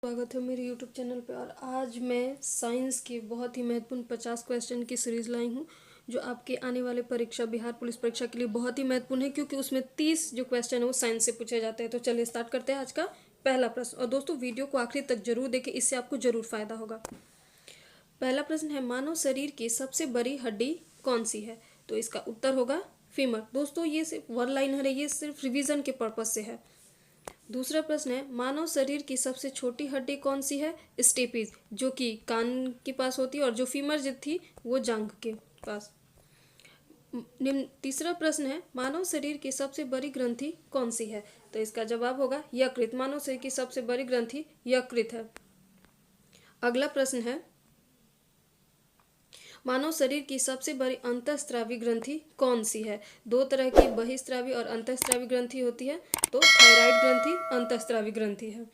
स्वागत है मेरे YouTube चैनल पे। और आज मैं साइंस के बहुत ही महत्वपूर्ण 50 क्वेश्चन की सीरीज़ लाई हूँ जो आपके आने वाले परीक्षा बिहार पुलिस परीक्षा के लिए बहुत ही महत्वपूर्ण है, क्योंकि उसमें 30 जो क्वेश्चन है वो साइंस से पूछे जाते हैं। तो चलिए स्टार्ट करते हैं आज का पहला प्रश्न। और दोस्तों वीडियो को आखिरी तक जरूर देखें, इससे आपको जरूर फायदा होगा। पहला प्रश्न है, मानव शरीर की सबसे बड़ी हड्डी कौन सी है? तो इसका उत्तर होगा फीमर। दोस्तों ये सिर्फ वन लाइनर है, ये सिर्फ रिवीजन के पर्पज से है। दूसरा प्रश्न है, मानव शरीर की सबसे छोटी हड्डी कौन सी है? स्टेपीज, जो कि कान के पास होती है, और जो फीमर जो थी वो जांघ के पास। तीसरा प्रश्न है, मानव शरीर की सबसे बड़ी ग्रंथि कौन सी है? तो इसका जवाब होगा यकृत। मानव शरीर की सबसे बड़ी ग्रंथि यकृत है। अगला प्रश्न है, मानव शरीर की सबसे बड़ी अंतःस्रावी ग्रंथि कौन सी है? दो तरह की बहिस्रावी और अंतःस्रावी ग्रंथि होती है, तो थायराइड ग्रंथि अंतःस्रावी ग्रंथि है।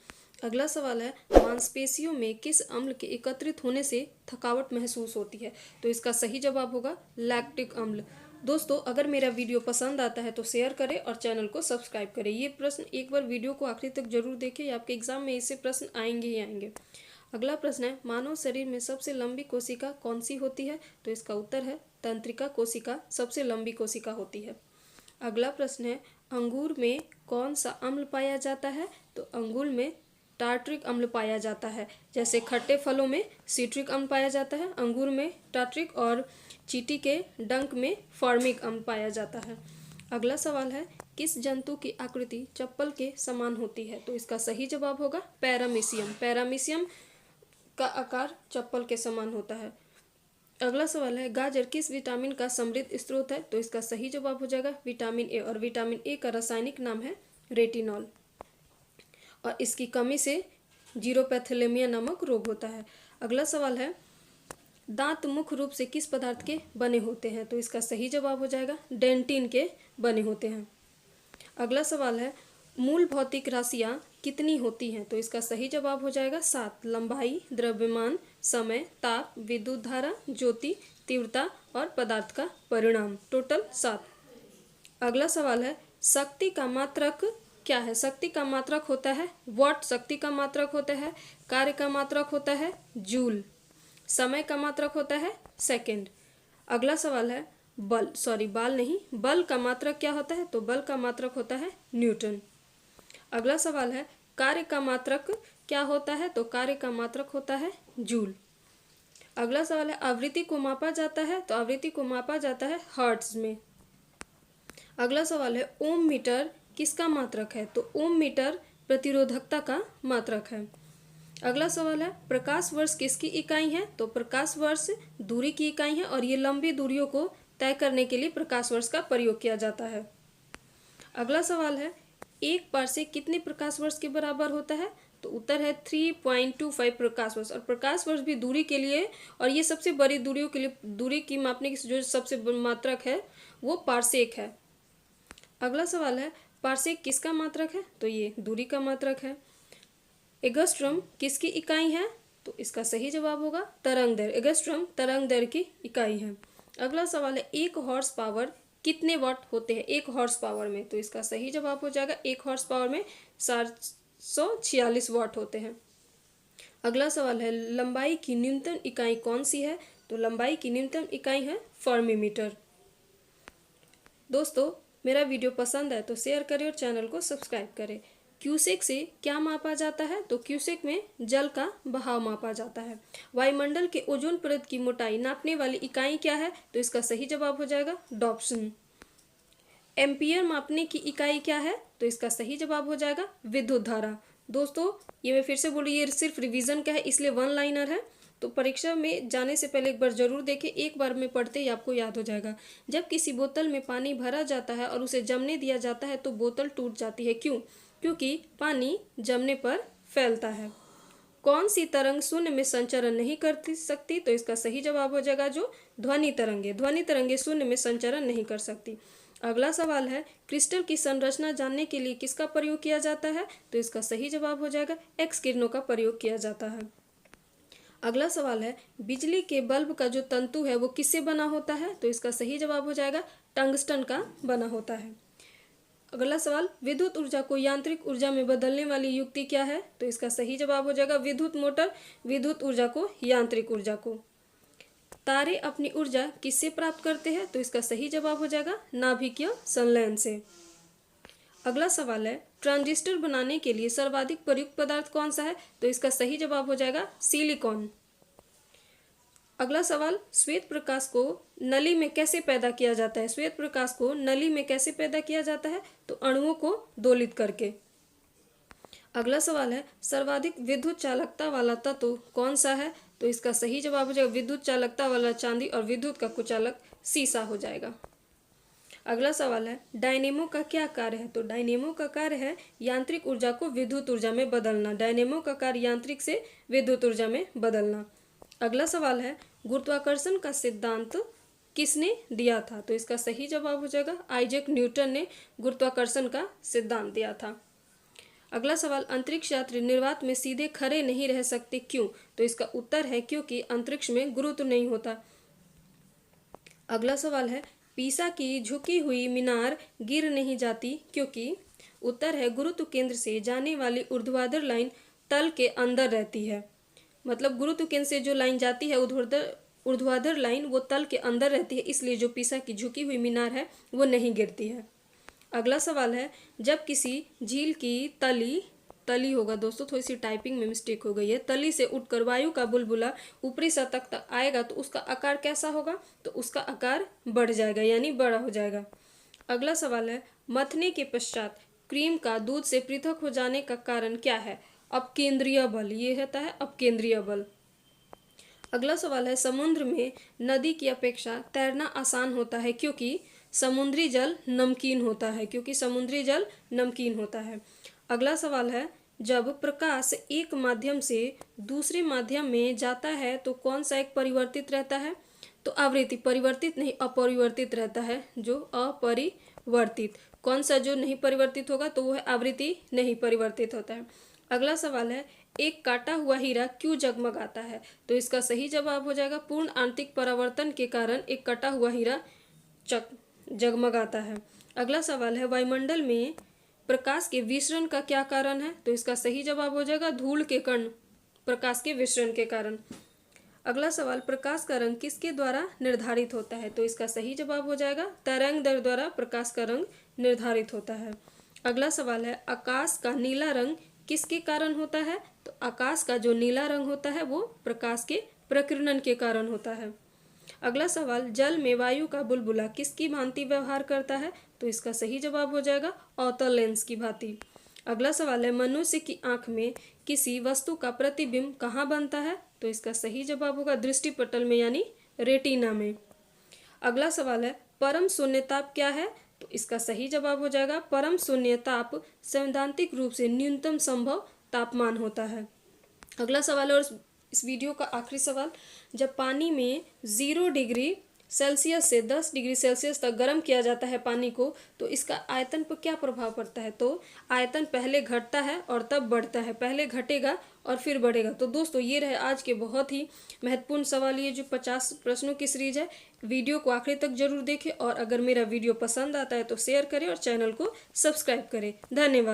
अगला सवाल है, मांसपेशियों में किस अम्ल के एकत्रित होने से थकावट महसूस होती है? तो इसका सही जवाब होगा लैक्टिक अम्ल। दोस्तों अगर मेरा वीडियो पसंद आता है तो शेयर करें और चैनल को सब्सक्राइब करें। ये प्रश्न एक बार वीडियो को आखिरी तक जरूर देखें, आपके एग्जाम में इससे प्रश्न आएंगे ही आएंगे। अगला प्रश्न है, मानव शरीर में सबसे लंबी कोशिका कौन सी होती है? तो इसका उत्तर है तंत्रिका कोशिका सबसे लंबी कोशिका होती है। अगला प्रश्न है, अंगूर में कौन सा अम्ल पाया जाता है? तो अंगूर में टार्ट्रिक अम्ल पाया जाता है। जैसे खट्टे फलों में सिट्रिक अम्ल पाया जाता है, अंगूर में टार्ट्रिक, और चींटी के डंक में फॉर्मिक अम्ल पाया जाता है। अगला सवाल है, किस जंतु की आकृति चप्पल के समान होती है? तो इसका सही जवाब होगा पैरामीशियम। पैरामीशियम का आकार चप्पल के समान होता है। अगला सवाल है, गाजर किस विटामिन का समृद्ध स्रोत है? तो इसका सही जवाब हो जाएगा विटामिन ए, और विटामिन ए का रासायनिक नाम है रेटिनॉल, और इसकी कमी से जीरोपैथेलेमिया नामक रोग होता है। अगला सवाल है, दांत मुख्य रूप से किस पदार्थ के बने होते हैं? तो इसका सही जवाब हो जाएगा डेंटिन के बने होते हैं। अगला सवाल है, मूल भौतिक राशियां कितनी होती हैं? तो इसका सही जवाब हो जाएगा 7। लंबाई, द्रव्यमान, समय, ताप, विद्युत धारा, ज्योति, तीव्रता और पदार्थ का परिणाम, टोटल 7। अगला सवाल है, शक्ति का मात्रक क्या है? शक्ति का मात्रक होता है वाट, शक्ति का मात्रक होता है, कार्य का मात्रक होता है जूल, समय का मात्रक होता है सेकंड। अगला सवाल है, बल का मात्रक क्या होता है? तो बल का मात्रक होता है न्यूटन। अगला सवाल है, कार्य का मात्रक क्या होता है? तो कार्य का मात्रक होता है जूल। अगला सवाल है, आवृत्ति को मापा जाता है? तो आवृत्ति को मापा जाता है हर्ट्ज में। अगला सवाल है, ओम मीटर किसका मात्रक है? तो ओम मीटर प्रतिरोधकता का मात्रक है। अगला सवाल है, प्रकाश वर्ष किसकी इकाई है? तो प्रकाश वर्ष दूरी की इकाई है, और ये लंबी दूरियों को तय करने के लिए प्रकाश वर्ष का प्रयोग किया जाता है। अगला सवाल है, एक पारसेक कितने प्रकाश वर्ष के बराबर होता है? तो उत्तर है 3.25 प्रकाश वर्ष। और प्रकाश वर्ष भी दूरी के लिए, और ये सबसे बड़ी दूरियों के लिए दूरी की मापने की जो सबसे मात्रक है वो पारसेक है। अगला सवाल है, पारसेक किसका मात्रक है? तो ये दूरी का मात्रक है। एंगस्ट्रॉम किसकी इकाई है? तो इसका सही जवाब होगा तरंग दैर्घ्य। एंगस्ट्रॉम तरंग दैर्घ्य की इकाई है। अगला सवाल है, एक हॉर्स पावर कितने वाट होते हैं एक हॉर्स पावर में? तो इसका सही जवाब हो जाएगा एक हॉर्स पावर में 746 वाट होते हैं। अगला सवाल है, लंबाई की न्यूनतम इकाई कौन सी है? तो लंबाई की न्यूनतम इकाई है फर्मीमीटर। दोस्तों मेरा वीडियो पसंद है तो शेयर करें और चैनल को सब्सक्राइब करें। क्यूसेक से क्या मापा जाता है? तो क्यूसेक में जल का बहाव मापा जाता है। वायुमंडल के ओजोन परत की मोटाई नापने वाली इकाई क्या है? तो इसका सही जवाब हो जाएगा डॉप्सन। एम्पियर मापने की इकाई क्या है? तो इसका सही जवाब हो जाएगा विद्युत धारा। दोस्तों ये मैं फिर से बोल रही, ये सिर्फ रिवीजन का है, इसलिए वन लाइनर है, तो परीक्षा में जाने से पहले एक बार जरूर देखें, एक बार में पढ़ते ही आपको याद हो जाएगा। जब किसी बोतल में पानी भरा जाता है और उसे जमने दिया जाता है तो बोतल टूट जाती है। क्यों? क्योंकि पानी जमने पर फैलता है। कौन सी तरंग शून्य में संचरण नहीं कर सकती? तो इसका सही जवाब हो जाएगा जो ध्वनि तरंगे। ध्वनि तरंगे शून्य में संचरण नहीं कर सकती। अगला सवाल है, क्रिस्टल की संरचना जानने के लिए किसका प्रयोग किया जाता है? तो इसका सही जवाब हो जाएगा एक्स किरणों का प्रयोग किया जाता है। अगला सवाल है, बिजली के बल्ब का जो तंतु है वो किससे बना होता है? तो इसका सही जवाब हो जाएगा टंगस्टन का बना होता है। अगला सवाल, विद्युत ऊर्जा को यांत्रिक ऊर्जा में बदलने वाली युक्ति क्या है? तो इसका सही जवाब हो जाएगा विद्युत मोटर विद्युत ऊर्जा को यांत्रिक ऊर्जा को। तारे अपनी ऊर्जा किससे प्राप्त करते हैं? तो इसका सही जवाब हो जाएगा नाभिकीय संलयन से। अगला सवाल है, ट्रांजिस्टर बनाने के लिए सर्वाधिक प्रयुक्त पदार्थ कौन सा है? तो इसका सही जवाब हो जाएगा सिलिकॉन। अगला सवाल, श्वेत प्रकाश को नली में कैसे पैदा किया जाता है? श्वेत प्रकाश को नली में कैसे पैदा किया जाता है? तो अणुओं को दोलित करके। अगला सवाल है, सर्वाधिक विद्युत चालकता वाला तत्व कौन सा है? तो इसका सही जवाब हो जाएगा विद्युत चालकता वाला चांदी और विद्युत का कुचालक सीसा हो जाएगा। अगला सवाल है, डायनेमो का क्या कार्य है? तो डायनेमो का कार्य है यांत्रिक ऊर्जा को विद्युत ऊर्जा में बदलना। डायनेमो का कार्य यांत्रिक से विद्युत ऊर्जा में बदलना। अगला सवाल है, गुरुत्वाकर्षण का सिद्धांत किसने दिया था? तो इसका सही जवाब हो जाएगा आइजैक न्यूटन ने गुरुत्वाकर्षण का सिद्धांत दिया था। अगला सवाल, अंतरिक्ष यात्री निर्वात में सीधे खड़े नहीं रह सकते, क्यों? तो इसका उत्तर है क्योंकि अंतरिक्ष में गुरुत्व नहीं होता। अगला सवाल है, पीसा की झुकी हुई मीनार गिर नहीं जाती, क्योंकि? उत्तर है गुरुत्व केंद्र से जाने वाली ऊर्ध्वाधर लाइन तल के अंदर रहती है। मतलब गुरुत्व केंद्र से जो लाइन जाती है ऊर्ध्वाधर लाइन वो तल के अंदर रहती है, इसलिए जो पीसा की झुकी हुई मीनार है वो नहीं गिरती है। अगला सवाल है, जब किसी झील की तली होगा दोस्तों, थोड़ी सी टाइपिंग में मिस्टेक हो गई है, तली से उठकर वायु का बुलबुला ऊपरी सतह तक आएगा तो उसका आकार कैसा होगा? तो उसका आकार बढ़ जाएगा यानी बड़ा हो जाएगा। अगला सवाल है, मथने के पश्चात क्रीम का दूध से पृथक हो जाने का कारण क्या है? अपकेंद्रीय बल, ये होता है अपकेंद्रीय बल। अगला सवाल है, समुद्र में नदी की अपेक्षा तैरना आसान होता है क्योंकि समुद्री जल नमकीन होता है, क्योंकि समुद्री जल नमकीन होता है। अगला सवाल है, जब प्रकाश एक माध्यम से दूसरे माध्यम में जाता है तो कौन सा एक परिवर्तित रहता है? तो आवृत्ति, परिवर्तित नहीं अपरिवर्तित रहता है, जो अपरिवर्तित। कौन सा जो नहीं परिवर्तित होगा? तो वो है आवृत्ति नहीं परिवर्तित होता है। अगला सवाल है, एक काटा हुआ हीरा क्यों जगमगाता है? तो इसका सही जवाब हो जाएगा पूर्ण आंतरिक परावर्तन के कारण एक कटा हुआ हीरा जगमगाता है। अगला सवाल है, वायुमंडल में प्रकाश के विसरण का क्या कारण है? तो इसका सही जवाब हो जाएगा धूल के कण प्रकाश के विसरण के कारण। अगला सवाल, प्रकाश का रंग किसके द्वारा निर्धारित होता है? तो इसका सही जवाब हो जाएगा तरंगदैर्घ्य द्वारा प्रकाश का रंग निर्धारित होता है। अगला सवाल है, आकाश का नीला रंग किसके कारण होता है? तो आकाश का जो नीला रंग होता है वो प्रकाश के प्रकीर्णन के कारण होता है। अगला सवाल, जल में वायु का बुलबुला किसकी भांति व्यवहार करता है? तो इसका सही जवाब हो जाएगा अवतल लेंस की भांति। अगला सवाल है, मनुष्य की आंख में किसी वस्तु का प्रतिबिंब कहाँ बनता है? तो इसका सही जवाब होगा दृष्टिपटल में यानी रेटिना में। अगला सवाल है, परम शून्य ताप क्या है? तो इसका सही जवाब हो जाएगा परम शून्य ताप सैद्धांतिक रूप से न्यूनतम संभव तापमान होता है। अगला सवाल और इस वीडियो का आखिरी सवाल, जब पानी में 0 डिग्री सेल्सियस से 10 डिग्री सेल्सियस तक गर्म किया जाता है पानी को, तो इसका आयतन पर क्या प्रभाव पड़ता है? तो आयतन पहले घटता है और तब बढ़ता है, पहले घटेगा और फिर बढ़ेगा। तो दोस्तों ये रहे आज के बहुत ही महत्वपूर्ण सवाल, ये जो 50 प्रश्नों की सीरीज है। वीडियो को आखिरी तक जरूर देखें और अगर मेरा वीडियो पसंद आता है तो शेयर करें और चैनल को सब्सक्राइब करें। धन्यवाद।